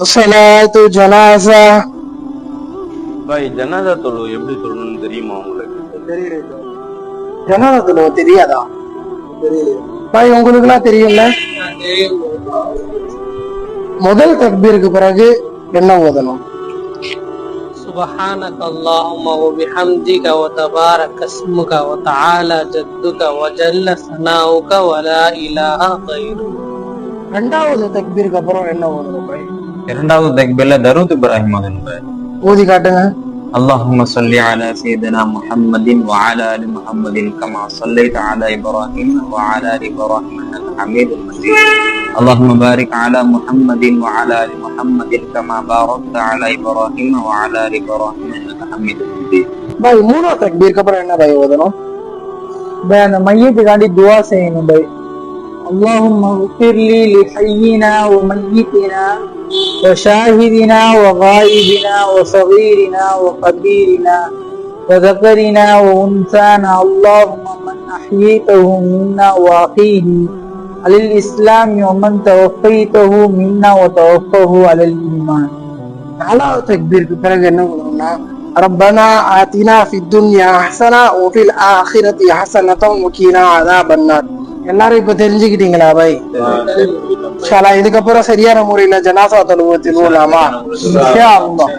சலாத்து ஜனாசா. பாய், ஜனாதா தொழு எப்படி சொல்லணும்னு தெரியுமா உங்களுக்கு? தெரியல. ஜனாதா தொழுவ தெரியாதா? தெரியல பாய். உங்களுக்கு எல்லாம் தெரியும்ல. முதல் தக்பீருக்கு பிறகு என்ன ஓதணும்? سبحانك اللهم وبحمدك وتبارك اسمك وتعالى جدك وجل ثناؤك ولا إله غيرك. ரெண்டாவது தக்பீருக்கு அப்புறம் என்ன ஓதணும் பாய்? இரண்டாவது தக்பீர்ல தரூத் இப்ராஹிம் ஓதணும் பாய். ஓதி காட்டுங்க. اللهم صل على سيدنا محمد وعلى ال محمد كما صليت على ابراهيم وعلى ال ابراهيم انك حميد مجيد. اللهم بارك على محمد وعلى ال محمد كما باركت على ابراهيم وعلى ال ابراهيم انك حميد مجيد. பாய், மூணாவது தக்பீருக்கு அப்புறம் என்ன பாய் ஓதணும்? பாய், அந்த மையத்துக்காண்டி துஆ செய்யணும் பாய். اللهم اغفر لي لحينا وميتنا وشاهدنا وغائبنا وصغيرنا وكبيرنا وذكرنا وانثانا. اللهم من احييته منا واخيه على الاسلام ومن توفيته منا وتوفه على الايمان. நாலாவது தக்பீருக்கு பிறகு என்ன ஓதணும்னா, ரப்பனா ஆத்தினா ஃபித் துன்யா ஹஸனா வ ஃபில் ஆখিরাতি ஹஸனத்தன் வ கீனா அஸாபன்னார். எல்லாரும் இப்ப தெரிஞ்சுக்கிட்டீங்களா பாய்? இதுக்கப்புறம் சரியான முறையில ஜனாசா தொழுவத்தில் உள்ளாமா? இன்ஷா அல்லாஹ்.